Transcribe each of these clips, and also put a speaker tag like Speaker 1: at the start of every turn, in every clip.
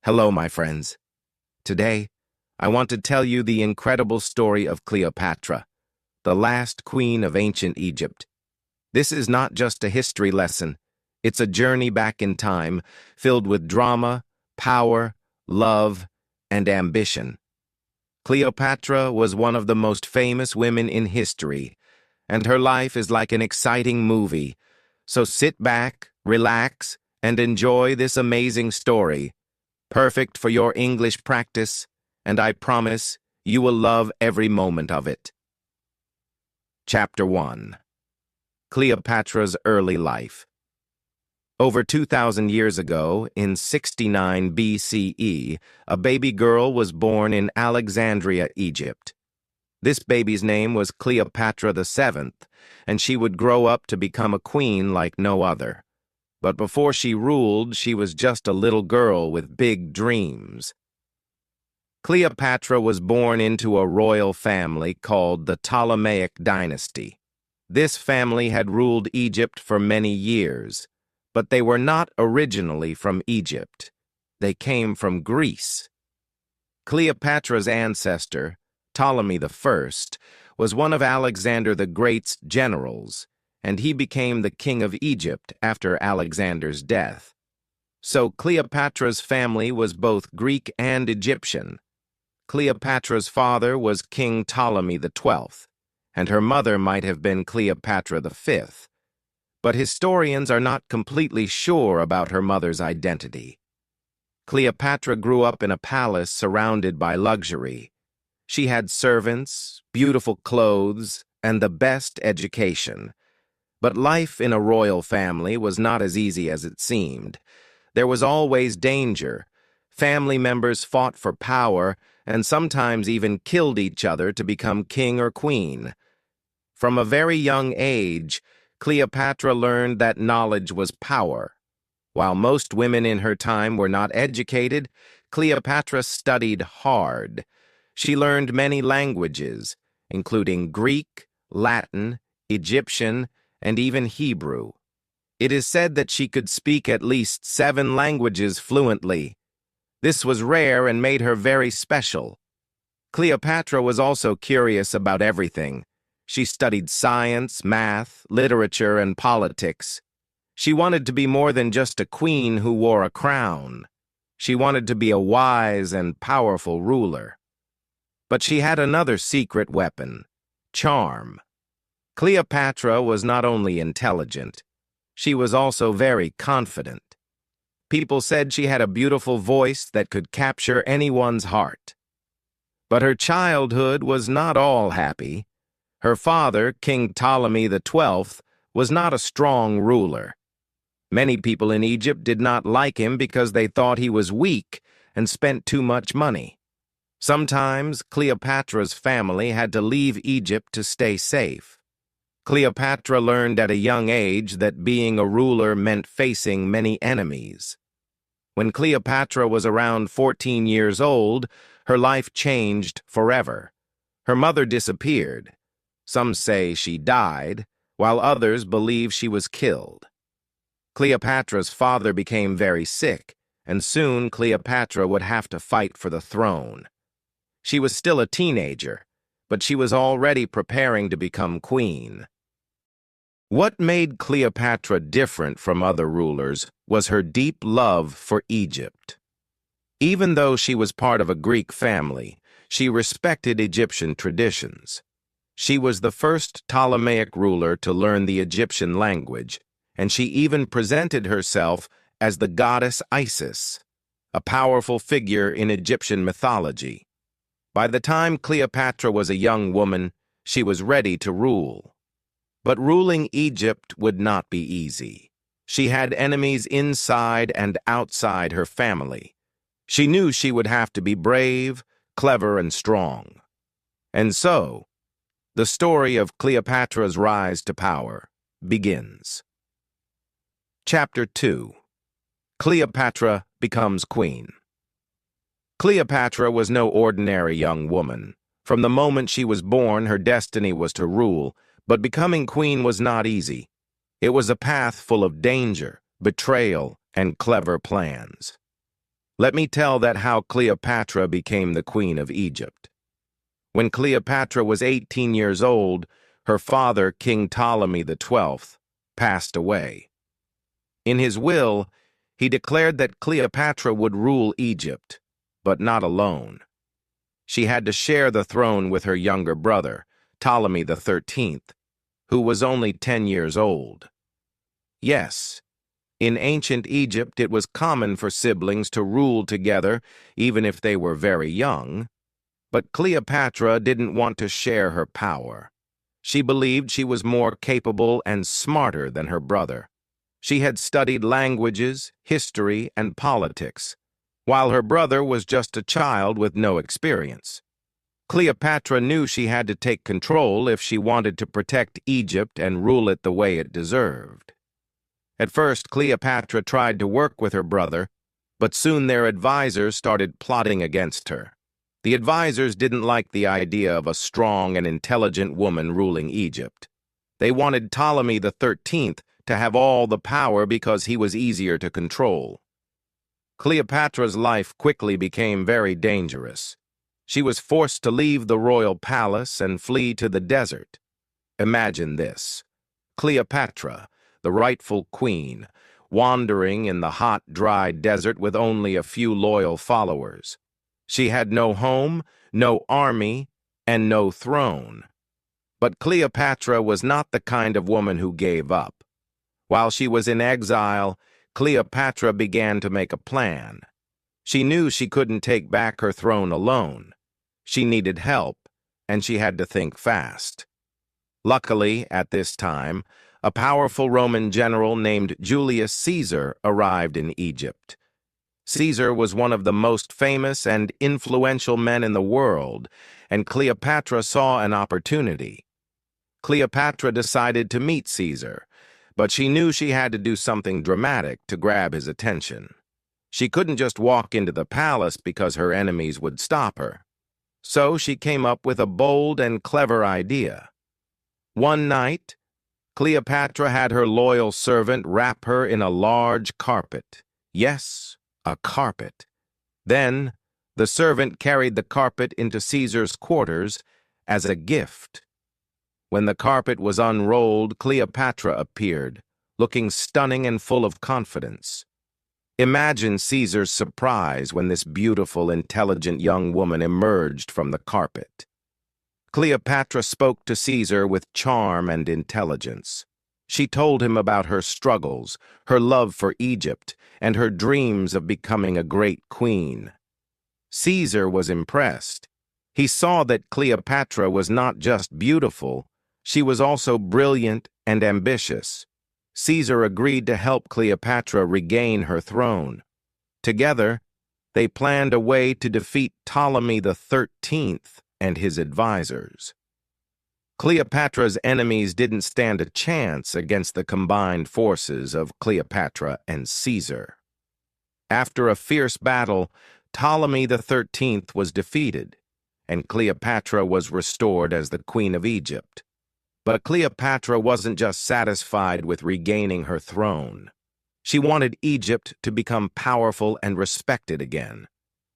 Speaker 1: Hello, my friends. Today, I want to tell you the incredible story of Cleopatra, the last queen of ancient Egypt. This is not just a history lesson. It's a journey back in time, filled with drama, power, love, and ambition. Cleopatra was one of the most famous women in history, and her life is like an exciting movie. So sit back, relax, and enjoy this amazing story. Perfect for your English practice, and I promise you will love every moment of it. Chapter 1. Cleopatra's Early Life. Over 2,000 years ago, in 69 BCE, a baby girl was born in Alexandria, Egypt. This baby's name was Cleopatra VII, and she would grow up to become a queen like no other. But before she ruled, she was just a little girl with big dreams. Cleopatra was born into a royal family called the Ptolemaic dynasty. This family had ruled Egypt for many years, but they were not originally from Egypt. They came from Greece. Cleopatra's ancestor, Ptolemy I, was one of Alexander the Great's generals, and he became the king of Egypt after Alexander's death. So Cleopatra's family was both Greek and Egyptian. Cleopatra's father was King Ptolemy XII, and her mother might have been Cleopatra V. But historians are not completely sure about her mother's identity. Cleopatra grew up in a palace surrounded by luxury. She had servants, beautiful clothes, and the best education. But life in a royal family was not as easy as it seemed. There was always danger. Family members fought for power and sometimes even killed each other to become king or queen. From a very young age, Cleopatra learned that knowledge was power. While most women in her time were not educated, Cleopatra studied hard. She learned many languages, including Greek, Latin, Egyptian, and even Hebrew. It is said that she could speak at least 7 languages fluently. This was rare and made her very special. Cleopatra was also curious about everything. She studied science, math, literature, and politics. She wanted to be more than just a queen who wore a crown. She wanted to be a wise and powerful ruler. But she had another secret weapon: charm. Cleopatra was not only intelligent, she was also very confident. People said she had a beautiful voice that could capture anyone's heart. But her childhood was not all happy. Her father, King Ptolemy XII, was not a strong ruler. Many people in Egypt did not like him because they thought he was weak and spent too much money. Sometimes Cleopatra's family had to leave Egypt to stay safe. Cleopatra learned at a young age that being a ruler meant facing many enemies. When Cleopatra was around 14 years old, her life changed forever. Her mother disappeared. Some say she died, while others believe she was killed. Cleopatra's father became very sick, and soon Cleopatra would have to fight for the throne. She was still a teenager, but she was already preparing to become queen. What made Cleopatra different from other rulers was her deep love for Egypt. Even though she was part of a Greek family, she respected Egyptian traditions. She was the first Ptolemaic ruler to learn the Egyptian language, and she even presented herself as the goddess Isis, a powerful figure in Egyptian mythology. By the time Cleopatra was a young woman, she was ready to rule. But ruling Egypt would not be easy. She had enemies inside and outside her family. She knew she would have to be brave, clever, and strong. And so, the story of Cleopatra's rise to power begins. Chapter 2. Cleopatra becomes queen. Cleopatra was no ordinary young woman. From the moment she was born, her destiny was to rule, but becoming queen was not easy. It was a path full of danger, betrayal, and clever plans. Let me tell that how Cleopatra became the queen of Egypt. When Cleopatra was 18 years old, her father, King Ptolemy XII, passed away. In his will, he declared that Cleopatra would rule Egypt, but not alone. She had to share the throne with her younger brother, Ptolemy XIII, who was only 10 years old. Yes, in ancient Egypt it was common for siblings to rule together even if they were very young, but Cleopatra didn't want to share her power. She believed she was more capable and smarter than her brother. She had studied languages, history, and politics, while her brother was just a child with no experience. Cleopatra knew she had to take control if she wanted to protect Egypt and rule it the way it deserved. At first, Cleopatra tried to work with her brother, but soon their advisors started plotting against her. The advisors didn't like the idea of a strong and intelligent woman ruling Egypt. They wanted Ptolemy XIII to have all the power because he was easier to control. Cleopatra's life quickly became very dangerous. She was forced to leave the royal palace and flee to the desert. Imagine this: Cleopatra, the rightful queen, wandering in the hot, dry desert with only a few loyal followers. She had no home, no army, and no throne. But Cleopatra was not the kind of woman who gave up. While she was in exile, Cleopatra began to make a plan. She knew she couldn't take back her throne alone. She needed help, and she had to think fast. Luckily, at this time, a powerful Roman general named Julius Caesar arrived in Egypt. Caesar was one of the most famous and influential men in the world, and Cleopatra saw an opportunity. Cleopatra decided to meet Caesar, but she knew she had to do something dramatic to grab his attention. She couldn't just walk into the palace because her enemies would stop her. So she came up with a bold and clever idea. One night, Cleopatra had her loyal servant wrap her in a large carpet. Yes, a carpet. Then, the servant carried the carpet into Caesar's quarters as a gift. When the carpet was unrolled, Cleopatra appeared, looking stunning and full of confidence. Imagine Caesar's surprise when this beautiful, intelligent young woman emerged from the carpet. Cleopatra spoke to Caesar with charm and intelligence. She told him about her struggles, her love for Egypt, and her dreams of becoming a great queen. Caesar was impressed. He saw that Cleopatra was not just beautiful, she was also brilliant and ambitious. Caesar agreed to help Cleopatra regain her throne. Together, they planned a way to defeat Ptolemy XIII and his advisors. Cleopatra's enemies didn't stand a chance against the combined forces of Cleopatra and Caesar. After a fierce battle, Ptolemy XIII was defeated, and Cleopatra was restored as the Queen of Egypt. But Cleopatra wasn't just satisfied with regaining her throne. She wanted Egypt to become powerful and respected again.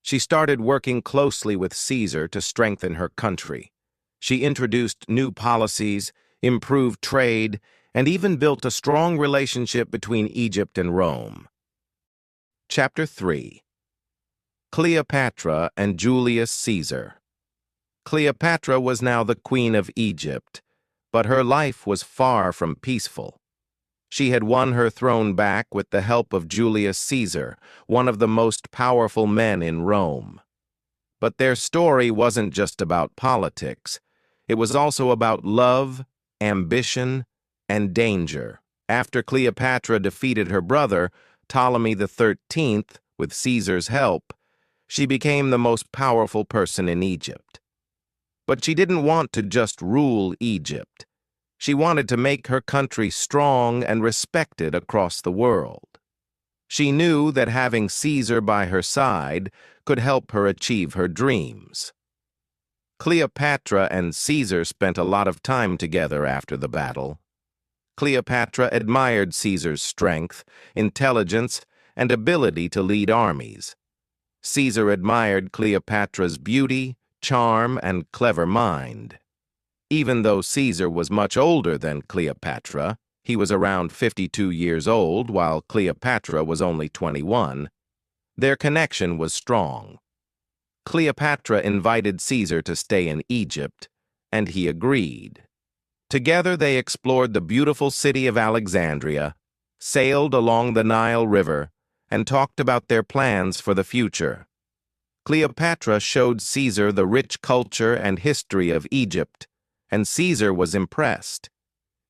Speaker 1: She started working closely with Caesar to strengthen her country. She introduced new policies, improved trade, and even built a strong relationship between Egypt and Rome. Chapter 3. Cleopatra and Julius Caesar. Cleopatra was now the Queen of Egypt, but her life was far from peaceful. She had won her throne back with the help of Julius Caesar, one of the most powerful men in Rome. But their story wasn't just about politics. It was also about love, ambition, and danger. After Cleopatra defeated her brother, Ptolemy XIII, with Caesar's help, she became the most powerful person in Egypt. But she didn't want to just rule Egypt. She wanted to make her country strong and respected across the world. She knew that having Caesar by her side could help her achieve her dreams. Cleopatra and Caesar spent a lot of time together after the battle. Cleopatra admired Caesar's strength, intelligence, and ability to lead armies. Caesar admired Cleopatra's beauty, charm, and clever mind. Even though Caesar was much older than Cleopatra, he was around 52 years old while Cleopatra was only 21, their connection was strong. Cleopatra invited Caesar to stay in Egypt, and he agreed. Together they explored the beautiful city of Alexandria, sailed along the Nile River, and talked about their plans for the future. Cleopatra showed Caesar the rich culture and history of Egypt, and Caesar was impressed.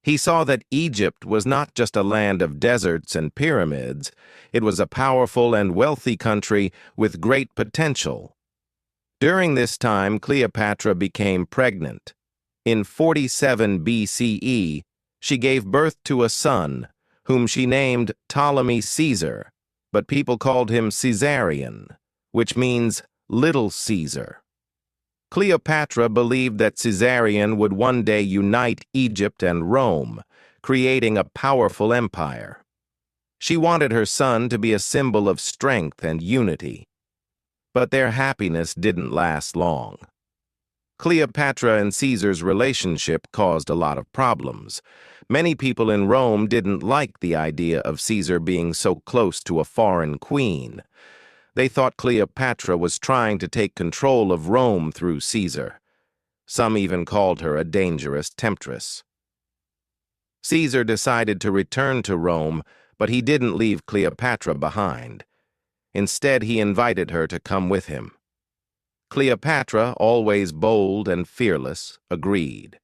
Speaker 1: He saw that Egypt was not just a land of deserts and pyramids, it was a powerful and wealthy country with great potential. During this time, Cleopatra became pregnant. In 47 BCE, she gave birth to a son, whom she named Ptolemy Caesar, but people called him Caesarion, which means Little Caesar. Cleopatra believed that Caesarion would one day unite Egypt and Rome, creating a powerful empire. She wanted her son to be a symbol of strength and unity. But their happiness didn't last long. Cleopatra and Caesar's relationship caused a lot of problems. Many people in Rome didn't like the idea of Caesar being so close to a foreign queen. They thought Cleopatra was trying to take control of Rome through Caesar. Some even called her a dangerous temptress. Caesar decided to return to Rome, but he didn't leave Cleopatra behind. Instead, he invited her to come with him. Cleopatra, always bold and fearless, agreed.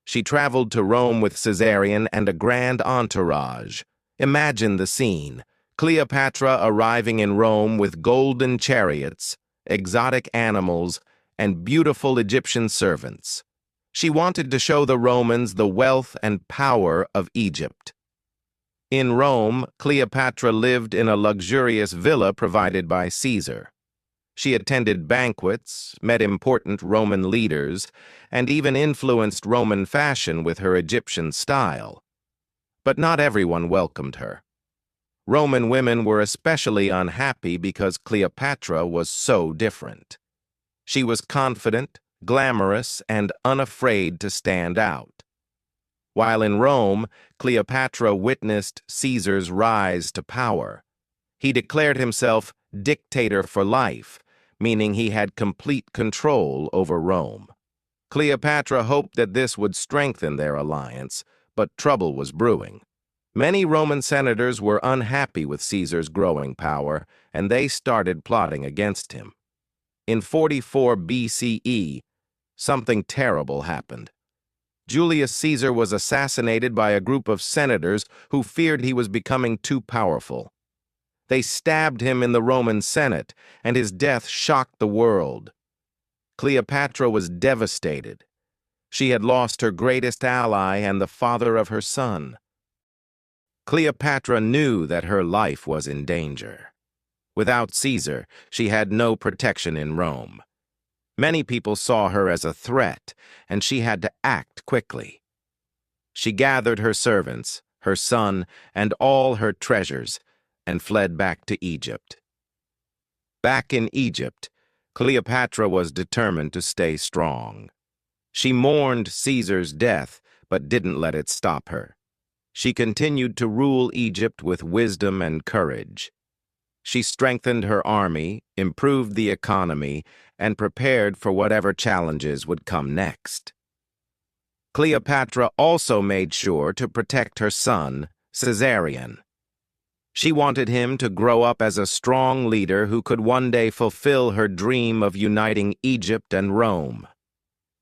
Speaker 1: She traveled to Rome with Caesarion and a grand entourage. Imagine the scene. Cleopatra arriving in Rome with golden chariots, exotic animals, and beautiful Egyptian servants. She wanted to show the Romans the wealth and power of Egypt. In Rome, Cleopatra lived in a luxurious villa provided by Caesar. She attended banquets, met important Roman leaders, and even influenced Roman fashion with her Egyptian style. But not everyone welcomed her. Roman women were especially unhappy because Cleopatra was so different. She was confident, glamorous, and unafraid to stand out. While in Rome, Cleopatra witnessed Caesar's rise to power. He declared himself dictator for life, meaning he had complete control over Rome. Cleopatra hoped that this would strengthen their alliance, but trouble was brewing. Many Roman senators were unhappy with Caesar's growing power, and they started plotting against him. In 44 BCE, something terrible happened. Julius Caesar was assassinated by a group of senators who feared he was becoming too powerful. They stabbed him in the Roman Senate, and his death shocked the world. Cleopatra was devastated. She had lost her greatest ally and the father of her son. Cleopatra knew that her life was in danger. Without Caesar, she had no protection in Rome. Many people saw her as a threat, and she had to act quickly. She gathered her servants, her son, and all her treasures, and fled back to Egypt. Back in Egypt, Cleopatra was determined to stay strong. She mourned Caesar's death, but didn't let it stop her. She continued to rule Egypt with wisdom and courage. She strengthened her army, improved the economy, and prepared for whatever challenges would come next. Cleopatra also made sure to protect her son, Caesarion. She wanted him to grow up as a strong leader who could one day fulfill her dream of uniting Egypt and Rome.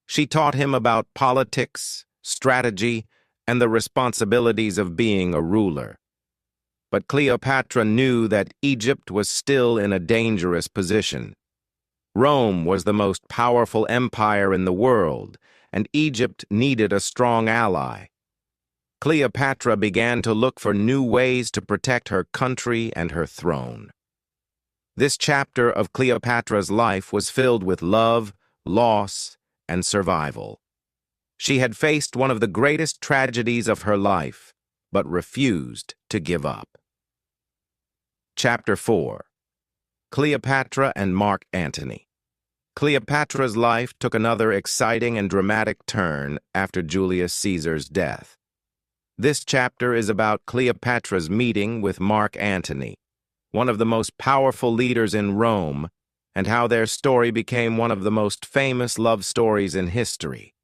Speaker 1: She taught him about politics, strategy, and the responsibilities of being a ruler. But Cleopatra knew that Egypt was still in a dangerous position. Rome was the most powerful empire in the world, and Egypt needed a strong ally. Cleopatra began to look for new ways to protect her country and her throne. This chapter of Cleopatra's life was filled with love, loss, and survival. She had faced one of the greatest tragedies of her life, but refused to give up. Chapter 4. Cleopatra and Mark Antony. Cleopatra's life took another exciting and dramatic turn after Julius Caesar's death. This chapter is about Cleopatra's meeting with Mark Antony, one of the most powerful leaders in Rome, and how their story became one of the most famous love stories in history.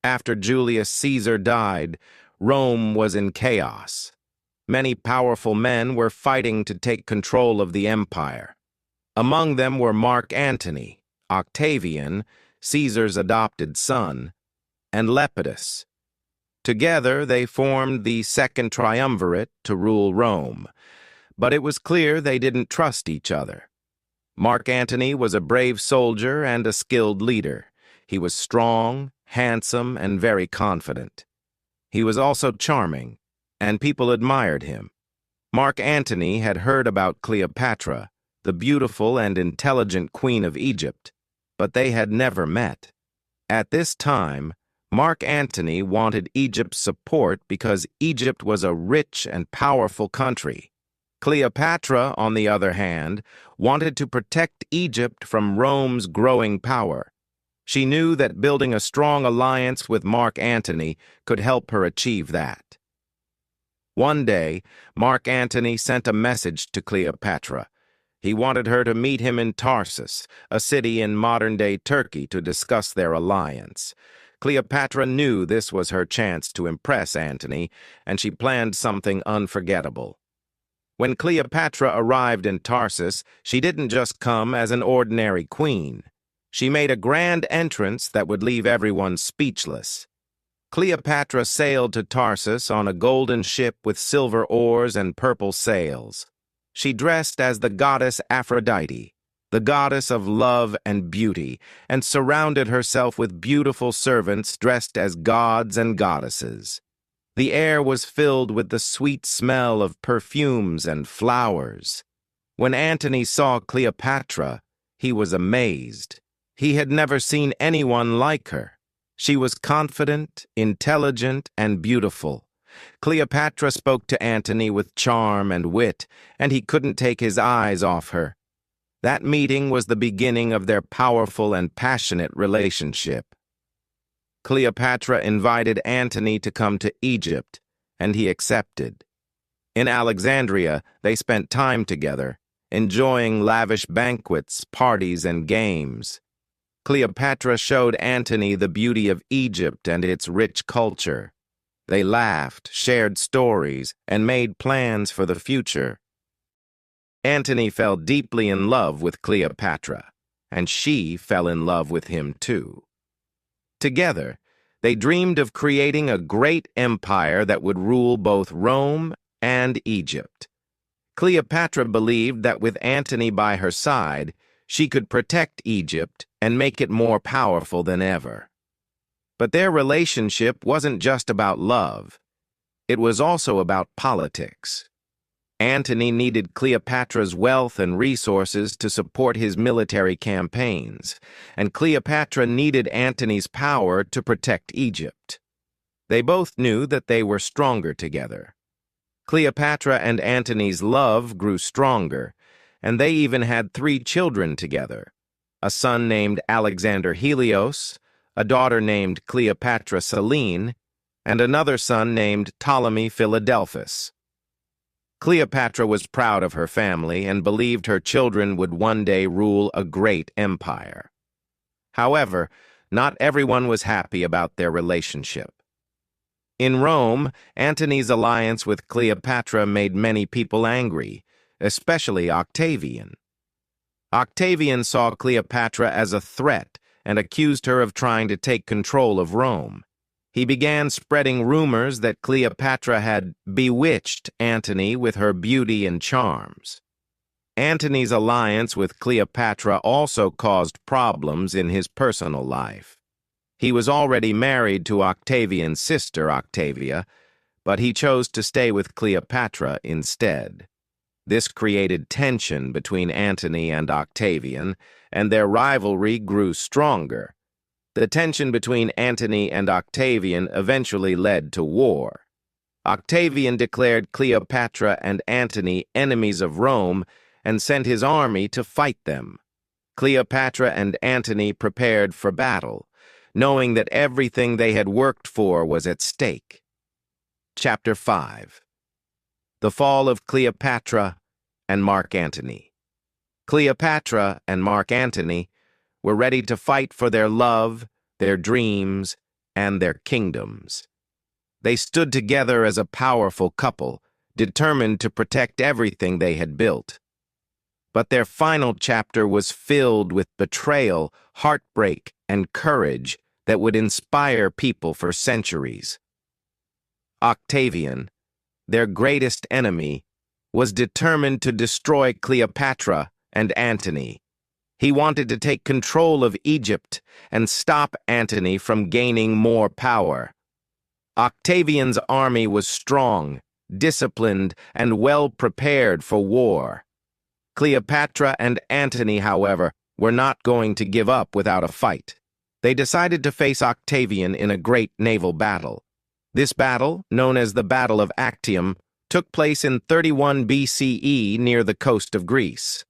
Speaker 1: After Julius Caesar died, Rome was in chaos. Many powerful men were fighting to take control of the empire. Among them were Mark Antony, Octavian, Caesar's adopted son, and Lepidus. Together they formed the Second Triumvirate to rule Rome, but it was clear they didn't trust each other. Mark Antony was a brave soldier and a skilled leader. He was strong, handsome, and very confident. He was also charming, and people admired him. Mark Antony had heard about Cleopatra, the beautiful and intelligent queen of Egypt, but they had never met. At this time, Mark Antony wanted Egypt's support because Egypt was a rich and powerful country. Cleopatra, on the other hand, wanted to protect Egypt from Rome's growing power. She knew that building a strong alliance with Mark Antony could help her achieve that. One day, Mark Antony sent a message to Cleopatra. He wanted her to meet him in Tarsus, a city in modern-day Turkey, to discuss their alliance. Cleopatra knew this was her chance to impress Antony, and she planned something unforgettable. When Cleopatra arrived in Tarsus, she didn't just come as an ordinary queen. She made a grand entrance that would leave everyone speechless. Cleopatra sailed to Tarsus on a golden ship with silver oars and purple sails. She dressed as the goddess Aphrodite, the goddess of love and beauty, and surrounded herself with beautiful servants dressed as gods and goddesses. The air was filled with the sweet smell of perfumes and flowers. When Antony saw Cleopatra, he was amazed. He had never seen anyone like her. She was confident, intelligent, and beautiful. Cleopatra spoke to Antony with charm and wit, and he couldn't take his eyes off her. That meeting was the beginning of their powerful and passionate relationship. Cleopatra invited Antony to come to Egypt, and he accepted. In Alexandria, they spent time together, enjoying lavish banquets, parties, and games. Cleopatra showed Antony the beauty of Egypt and its rich culture. They laughed, shared stories, and made plans for the future. Antony fell deeply in love with Cleopatra, and she fell in love with him too. Together, they dreamed of creating a great empire that would rule both Rome and Egypt. Cleopatra believed that with Antony by her side, she could protect Egypt and make it more powerful than ever. But their relationship wasn't just about love. It was also about politics. Antony needed Cleopatra's wealth and resources to support his military campaigns, and Cleopatra needed Antony's power to protect Egypt. They both knew that they were stronger together. Cleopatra and Antony's love grew stronger, and they even had 3 children together: a son named Alexander Helios, a daughter named Cleopatra Selene, and another son named Ptolemy Philadelphus. Cleopatra was proud of her family and believed her children would one day rule a great empire. However, not everyone was happy about their relationship. In Rome, Antony's alliance with Cleopatra made many people angry, especially Octavian. Octavian saw Cleopatra as a threat and accused her of trying to take control of Rome. He began spreading rumors that Cleopatra had bewitched Antony with her beauty and charms. Antony's alliance with Cleopatra also caused problems in his personal life. He was already married to Octavian's sister, Octavia, but he chose to stay with Cleopatra instead. This created tension between Antony and Octavian, and their rivalry grew stronger. The tension between Antony and Octavian eventually led to war. Octavian declared Cleopatra and Antony enemies of Rome and sent his army to fight them. Cleopatra and Antony prepared for battle, knowing that everything they had worked for was at stake. Chapter 5. The Fall of Cleopatra and Mark Antony. Cleopatra and Mark Antony were ready to fight for their love, their dreams, and their kingdoms. They stood together as a powerful couple, determined to protect everything they had built. But their final chapter was filled with betrayal, heartbreak, and courage that would inspire people for centuries. Octavian, their greatest enemy, was determined to destroy Cleopatra and Antony. He wanted to take control of Egypt and stop Antony from gaining more power. Octavian's army was strong, disciplined, and well prepared for war. Cleopatra and Antony, however, were not going to give up without a fight. They decided to face Octavian in a great naval battle. This battle, known as the Battle of Actium, took place in 31 BCE near the coast of Greece.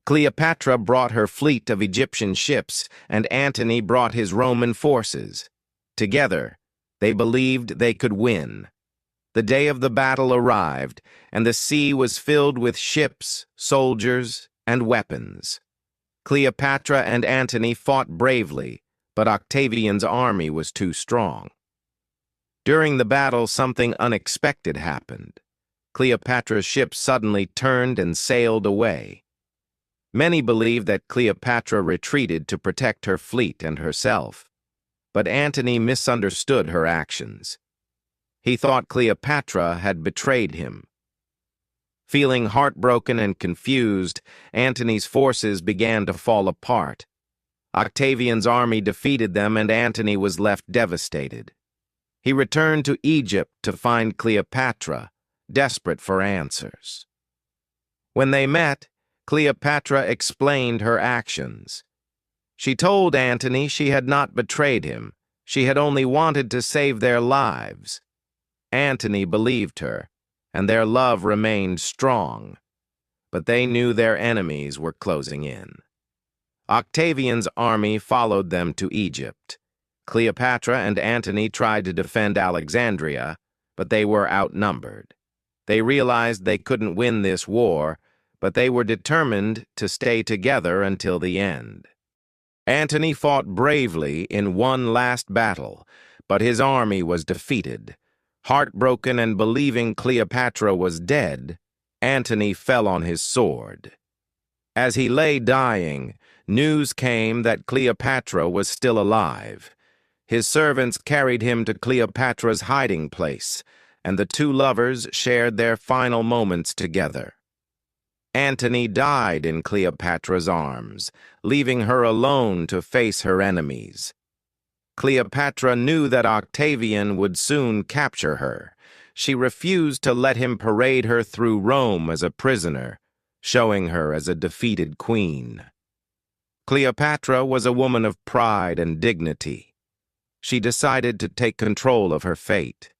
Speaker 1: Cleopatra brought her fleet of Egyptian ships, and Antony brought his Roman forces. Together, they believed they could win. The day of the battle arrived, and the sea was filled with ships, soldiers, and weapons. Cleopatra and Antony fought bravely, but Octavian's army was too strong. During the battle, something unexpected happened. Cleopatra's ship suddenly turned and sailed away. Many believe that Cleopatra retreated to protect her fleet and herself, but Antony misunderstood her actions. He thought Cleopatra had betrayed him. Feeling heartbroken and confused, Antony's forces began to fall apart. Octavian's army defeated them, and Antony was left devastated. He returned to Egypt to find Cleopatra, desperate for answers. When they met, Cleopatra explained her actions. She told Antony she had not betrayed him. She had only wanted to save their lives. Antony believed her, and their love remained strong. But they knew their enemies were closing in. Octavian's army followed them to Egypt. Cleopatra and Antony tried to defend Alexandria, but they were outnumbered. They realized they couldn't win this war, but they were determined to stay together until the end. Antony fought bravely in one last battle, but his army was defeated. Heartbroken and believing Cleopatra was dead, Antony fell on his sword. As he lay dying, news came that Cleopatra was still alive. His servants carried him to Cleopatra's hiding place, and the two lovers shared their final moments together. Antony died in Cleopatra's arms, leaving her alone to face her enemies. Cleopatra knew that Octavian would soon capture her. She refused to let him parade her through Rome as a prisoner, showing her as a defeated queen. Cleopatra was a woman of pride and dignity. She decided to take control of her fate.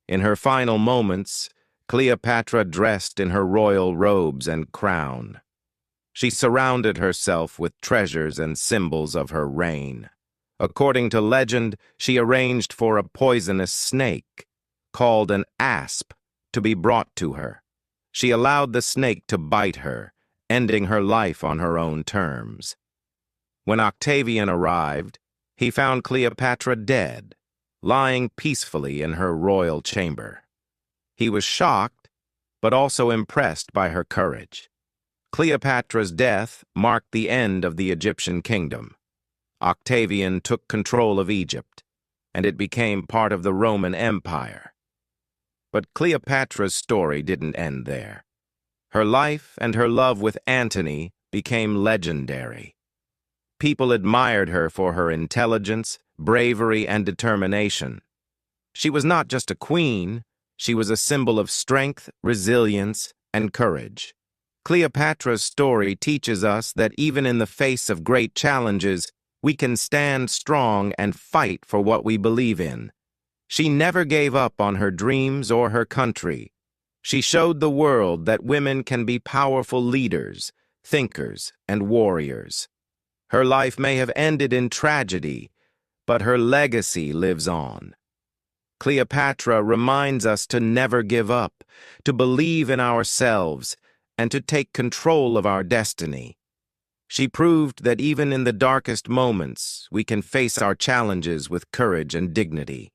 Speaker 1: In her final moments, Cleopatra dressed in her royal robes and crown. She surrounded herself with treasures and symbols of her reign. According to legend, she arranged for a poisonous snake, called an asp, to be brought to her. She allowed the snake to bite her, ending her life on her own terms. When Octavian arrived, he found Cleopatra dead, lying peacefully in her royal chamber. He was shocked, but also impressed by her courage. Cleopatra's death marked the end of the Egyptian kingdom. Octavian took control of Egypt, and it became part of the Roman Empire. But Cleopatra's story didn't end there. Her life and her love with Antony became legendary. People admired her for her intelligence, bravery, and determination. She was not just a queen, she was a symbol of strength, resilience, and courage. Cleopatra's story teaches us that even in the face of great challenges, we can stand strong and fight for what we believe in. She never gave up on her dreams or her country. She showed the world that women can be powerful leaders, thinkers, and warriors. Her life may have ended in tragedy, but her legacy lives on. Cleopatra reminds us to never give up, to believe in ourselves, and to take control of our destiny. She proved that even in the darkest moments, we can face our challenges with courage and dignity.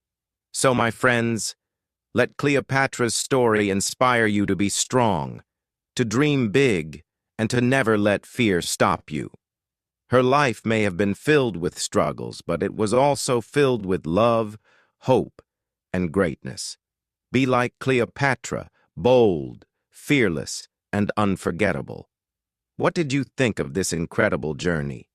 Speaker 1: So, my friends, let Cleopatra's story inspire you to be strong, to dream big, and to never let fear stop you. Her life may have been filled with struggles, but it was also filled with love, hope, and greatness. Be like Cleopatra, bold, fearless, and unforgettable. What did you think of this incredible journey?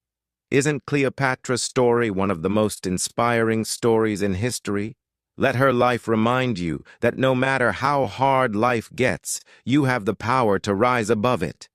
Speaker 1: Isn't Cleopatra's story one of the most inspiring stories in history? Let her life remind you that no matter how hard life gets, you have the power to rise above it.